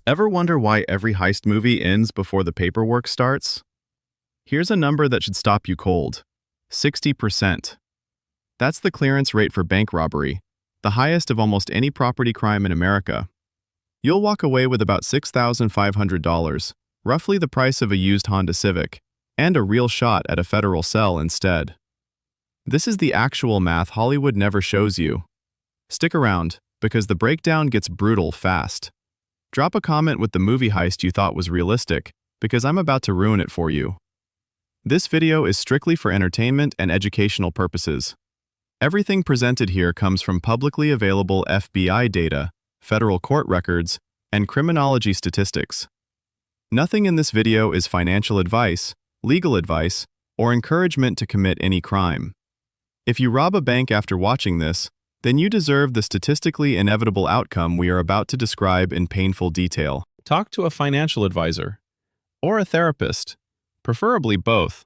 Ever wonder why every heist movie ends before the paperwork starts? Here's a number that should stop you cold. 60%. That's the clearance rate for bank robbery, the highest of almost any property crime in America. You'll walk away with about $6,500, roughly the price of a used Honda Civic, and a real shot at a federal cell instead. This is the actual math Hollywood never shows you. Stick around, because the breakdown gets brutal fast. Drop a comment with the movie heist you thought was realistic, because I'm about to ruin it for you. This video is strictly for entertainment and educational purposes. Everything presented here comes from publicly available FBI data, federal court records, and criminology statistics. Nothing in this video is financial advice, legal advice, or encouragement to commit any crime. If you rob a bank after watching this, then you deserve the statistically inevitable outcome we are about to describe in painful detail. Talk to a financial advisor or a therapist, preferably both.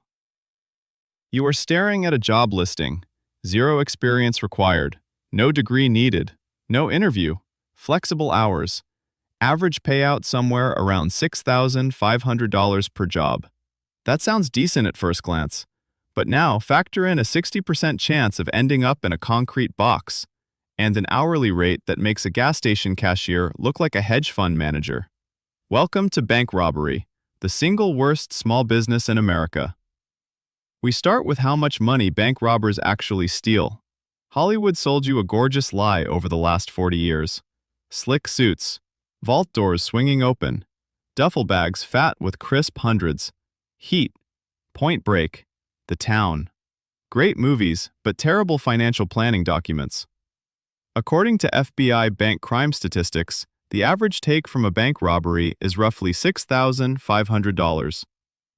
You are staring at a job listing. 0 experience required, no degree needed, no interview, flexible hours, average payout somewhere around $6,500 per job. That sounds decent at first glance, but now factor in a 60% chance of ending up in a concrete box and an hourly rate that makes a gas station cashier look like a hedge fund manager. Welcome to bank robbery, the single worst small business in America. We start with how much money bank robbers actually steal. Hollywood sold you a gorgeous lie over the last 40 years. Slick suits, vault doors swinging open, duffel bags fat with crisp hundreds, Heat, Point Break, The Town. Great movies, but terrible financial planning documents. According to FBI bank crime statistics, the average take from a bank robbery is roughly $6,500.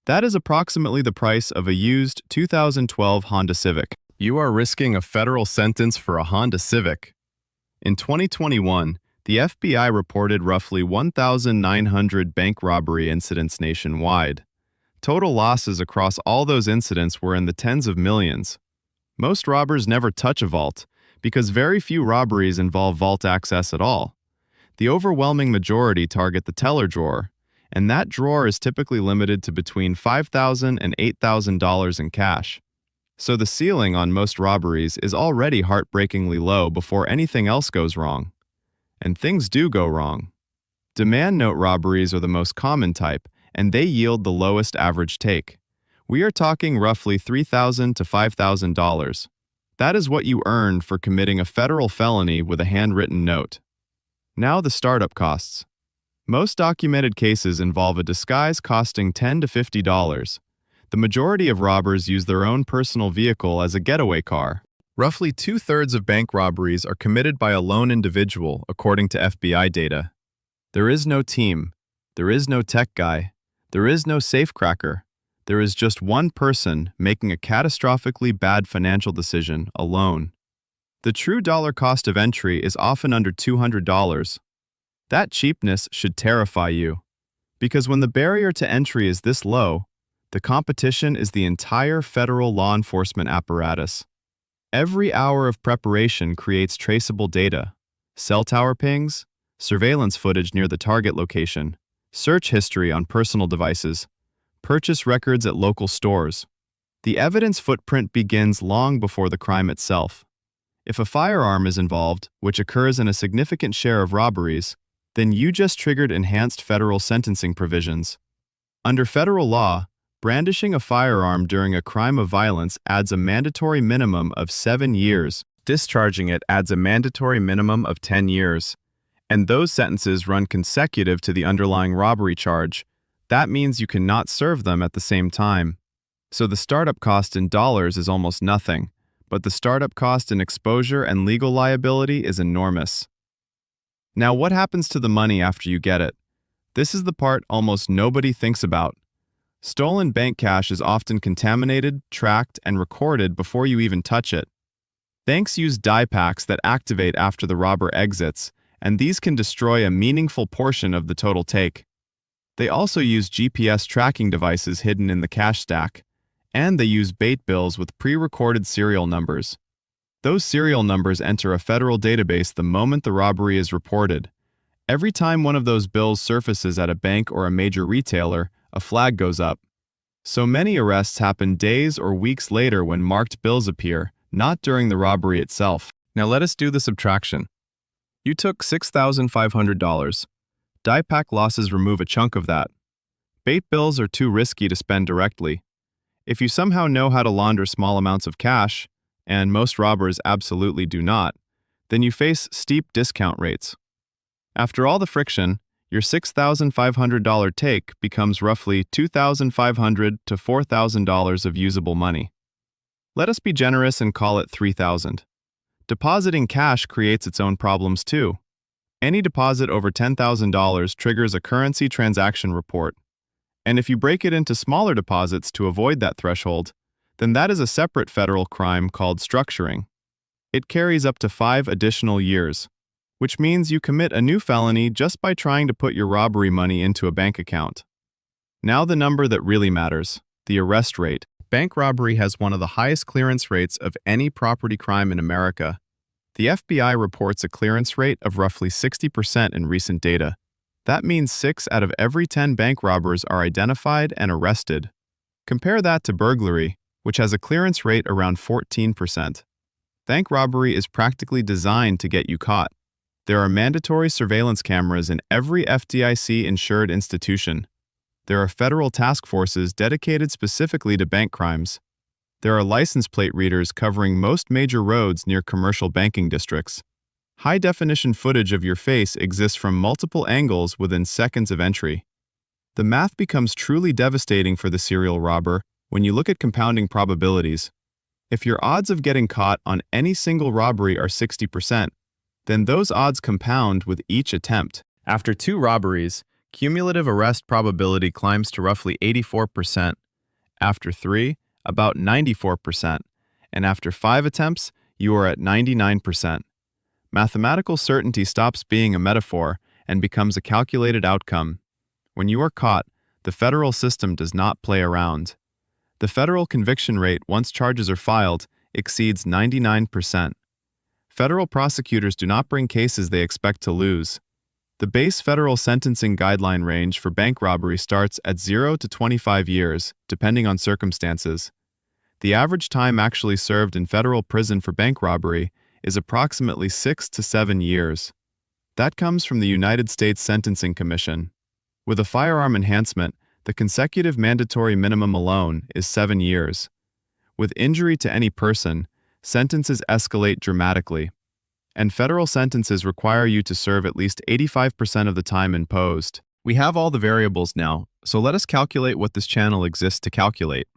That is approximately the price of a used 2012 Honda Civic. You are risking a federal sentence for a Honda Civic. In 2021, the FBI reported roughly 1,900 bank robbery incidents nationwide. Total losses across all those incidents were in the tens of millions. Most robbers never touch a vault, because very few robberies involve vault access at all. The overwhelming majority target the teller drawer, and that drawer is typically limited to between $5,000 and $8,000 in cash. So the ceiling on most robberies is already heartbreakingly low before anything else goes wrong. And things do go wrong. Demand note robberies are the most common type, and they yield the lowest average take. We are talking roughly $3,000 to $5,000. That is what you earned for committing a federal felony with a handwritten note. Now the startup costs. Most documented cases involve a disguise costing $10 to $50. The majority of robbers use their own personal vehicle as a getaway car. Roughly 2/3 of bank robberies are committed by a lone individual, according to FBI data. There is no team. There is no tech guy. There is no safecracker. There is just one person making a catastrophically bad financial decision alone. The true dollar cost of entry is often under $200. That cheapness should terrify you, because when the barrier to entry is this low, the competition is the entire federal law enforcement apparatus. Every hour of preparation creates traceable data: cell tower pings, surveillance footage near the target location, search history on personal devices, purchase records at local stores. The evidence footprint begins long before the crime itself. If a firearm is involved, which occurs in a significant share of robberies, then you just triggered enhanced federal sentencing provisions. Under federal law, brandishing a firearm during a crime of violence adds a mandatory minimum of 7 years. Discharging it adds a mandatory minimum of 10 years. And those sentences run consecutive to the underlying robbery charge. That means you cannot serve them at the same time. So the startup cost in dollars is almost nothing, but the startup cost in exposure and legal liability is enormous. Now, what happens to the money after you get it? This is the part almost nobody thinks about. Stolen bank cash is often contaminated, tracked, and recorded before you even touch it. Banks use die packs that activate after the robber exits, and these can destroy a meaningful portion of the total take. They also use GPS tracking devices hidden in the cash stack, and they use bait bills with pre-recorded serial numbers. Those serial numbers enter a federal database the moment the robbery is reported. Every time one of those bills surfaces at a bank or a major retailer, a flag goes up. So many arrests happen days or weeks later when marked bills appear, not during the robbery itself. Now let us do the subtraction. You took $6,500. DiePack losses remove a chunk of that. Bait bills are too risky to spend directly. If you somehow know how to launder small amounts of cash, and most robbers absolutely do not, then you face steep discount rates. After all the friction, your $6,500 take becomes roughly $2,500 to $4,000 of usable money. Let us be generous and call it $3,000. Depositing cash creates its own problems too. Any deposit over $10,000 triggers a currency transaction report. And if you break it into smaller deposits to avoid that threshold, then that is a separate federal crime called structuring. It carries up to 5 additional years, which means you commit a new felony just by trying to put your robbery money into a bank account. Now the number that really matters, the arrest rate. Bank robbery has one of the highest clearance rates of any property crime in America. The FBI reports a clearance rate of roughly 60% in recent data. That means 6 out of every 10 bank robbers are identified and arrested. Compare that to burglary, which has a clearance rate around 14%. Bank robbery is practically designed to get you caught. There are mandatory surveillance cameras in every FDIC-insured institution. There are federal task forces dedicated specifically to bank crimes. There are license plate readers covering most major roads near commercial banking districts. High-definition footage of your face exists from multiple angles within seconds of entry. The math becomes truly devastating for the serial robber when you look at compounding probabilities. If your odds of getting caught on any single robbery are 60%, then those odds compound with each attempt. After 2 robberies, cumulative arrest probability climbs to roughly 84%. After 3, about 94%. And after 5 attempts, you are at 99%. Mathematical certainty stops being a metaphor and becomes a calculated outcome. When you are caught, the federal system does not play around. The federal conviction rate, once charges are filed, exceeds 99%. Federal prosecutors do not bring cases they expect to lose. The base federal sentencing guideline range for bank robbery starts at 0 to 25 years, depending on circumstances. The average time actually served in federal prison for bank robbery is approximately 6 to 7 years. That comes from the United States Sentencing Commission. With a firearm enhancement, the consecutive mandatory minimum alone is 7 years. With injury to any person, sentences escalate dramatically. And federal sentences require you to serve at least 85% of the time imposed. We have all the variables now, so let us calculate what this channel exists to calculate.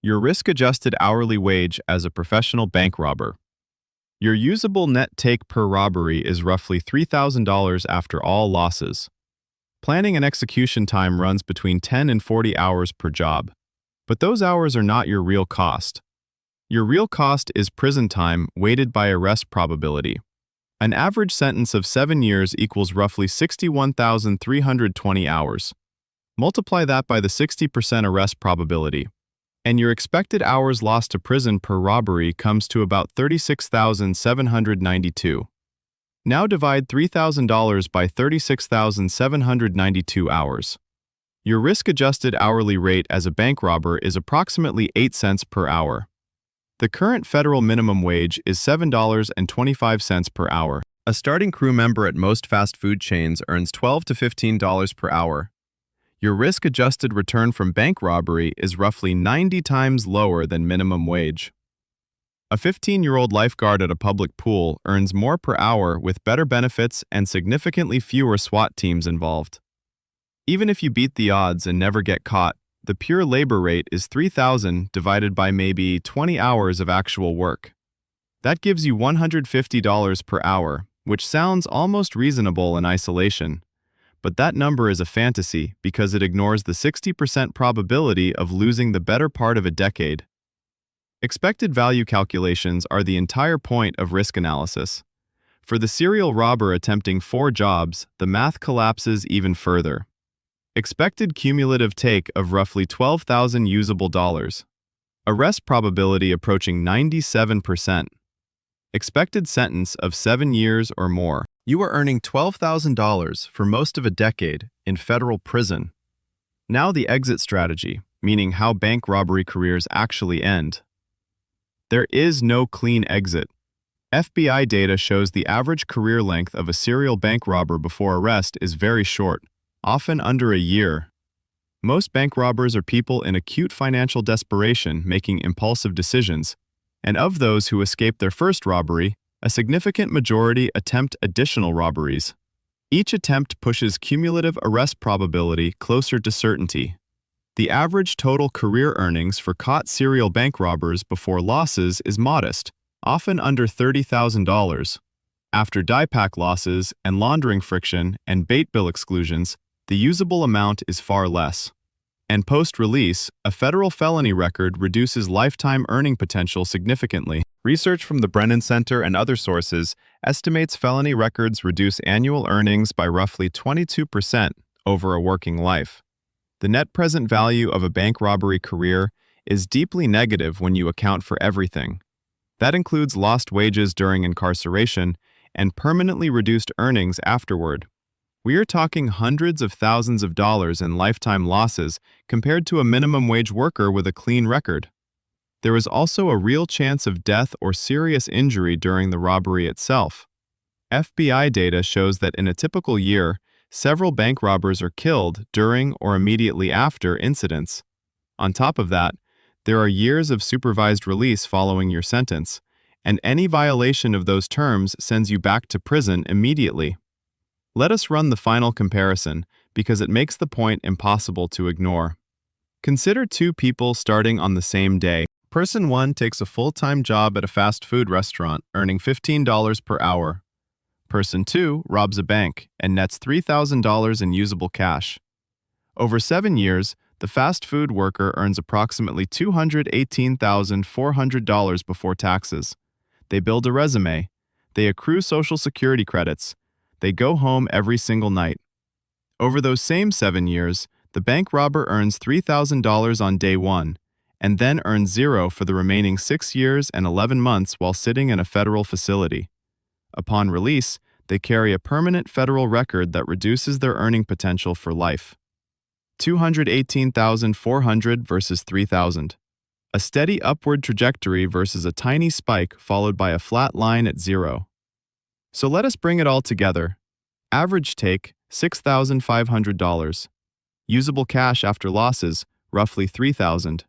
Your risk-adjusted hourly wage as a professional bank robber. Your usable net take per robbery is roughly $3,000 after all losses. Planning and execution time runs between 10 and 40 hours per job. But those hours are not your real cost. Your real cost is prison time weighted by arrest probability. An average sentence of 7 years equals roughly 61,320 hours. Multiply that by the 60% arrest probability, and your expected hours lost to prison per robbery comes to about 36,792. Now divide $3,000 by 36,792 hours. Your risk-adjusted hourly rate as a bank robber is approximately 8 cents per hour. The current federal minimum wage is $7.25 per hour. A starting crew member at most fast food chains earns $12 to $15 per hour. Your risk-adjusted return from bank robbery is roughly 90 times lower than minimum wage. A 15-year-old lifeguard at a public pool earns more per hour with better benefits and significantly fewer SWAT teams involved. Even if you beat the odds and never get caught, the pure labor rate is $3,000 divided by maybe 20 hours of actual work. That gives you $150 per hour, which sounds almost reasonable in isolation. But that number is a fantasy because it ignores the 60% probability of losing the better part of a decade. Expected value calculations are the entire point of risk analysis. For the serial robber attempting 4 jobs, the math collapses even further. Expected cumulative take of roughly 12,000 usable dollars. Arrest probability approaching 97%. Expected sentence of 7 years or more. You were earning $12,000 for most of a decade in federal prison. Now the exit strategy, meaning how bank robbery careers actually end. There is no clean exit. FBI data shows the average career length of a serial bank robber before arrest is very short, often under a year. Most bank robbers are people in acute financial desperation making impulsive decisions, and of those who escape their first robbery, a significant majority attempt additional robberies. Each attempt pushes cumulative arrest probability closer to certainty. The average total career earnings for caught serial bank robbers before losses is modest, often under $30,000. After DIPAC losses and laundering friction and bait bill exclusions, the usable amount is far less. And post-release, a federal felony record reduces lifetime earning potential significantly. Research from the Brennan Center and other sources estimates felony records reduce annual earnings by roughly 22% over a working life. The net present value of a bank robbery career is deeply negative when you account for everything. That includes lost wages during incarceration and permanently reduced earnings afterward. We are talking hundreds of thousands of dollars in lifetime losses compared to a minimum wage worker with a clean record. There is also a real chance of death or serious injury during the robbery itself. FBI data shows that in a typical year, several bank robbers are killed during or immediately after incidents. On top of that, there are years of supervised release following your sentence, and any violation of those terms sends you back to prison immediately. Let us run the final comparison because it makes the point impossible to ignore. Consider two people starting on the same day. Person 1 takes a full-time job at a fast food restaurant, earning $15 per hour. Person 2 robs a bank and nets $3,000 in usable cash. Over 7 years, the fast food worker earns approximately $218,400 before taxes. They build a resume. They accrue Social Security credits. They go home every single night. Over those same 7 years, the bank robber earns $3,000 on day 1, and then earns zero for the remaining 6 years and 11 months while sitting in a federal facility. Upon release, they carry a permanent federal record that reduces their earning potential for life. $218,400 versus $3,000. A steady upward trajectory versus a tiny spike followed by a flat line at zero. So let us bring it all together. Average take, $6,500. Usable cash after losses, roughly $3,000.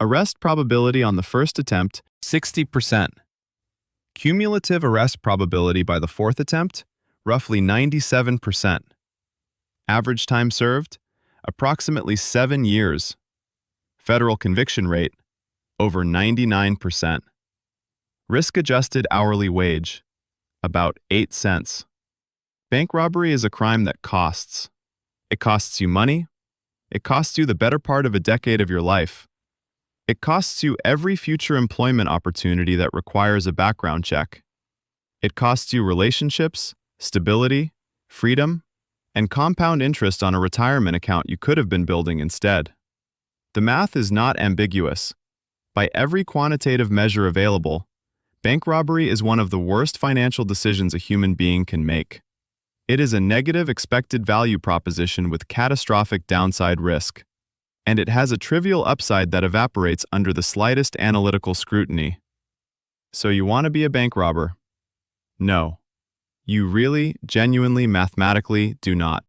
Arrest probability on the first attempt, 60%. Cumulative arrest probability by the fourth attempt, roughly 97%. Average time served, approximately 7 years. Federal conviction rate, over 99%. Risk-adjusted hourly wage, about 8 cents. Bank robbery is a crime that costs. It costs you money. It costs you the better part of a decade of your life. It costs you every future employment opportunity that requires a background check. It costs you relationships, stability, freedom, and compound interest on a retirement account you could have been building instead. The math is not ambiguous. By every quantitative measure available, bank robbery is one of the worst financial decisions a human being can make. It is a negative expected value proposition with catastrophic downside risk. And it has a trivial upside that evaporates under the slightest analytical scrutiny. So you want to be a bank robber? No. You really, genuinely, mathematically do not.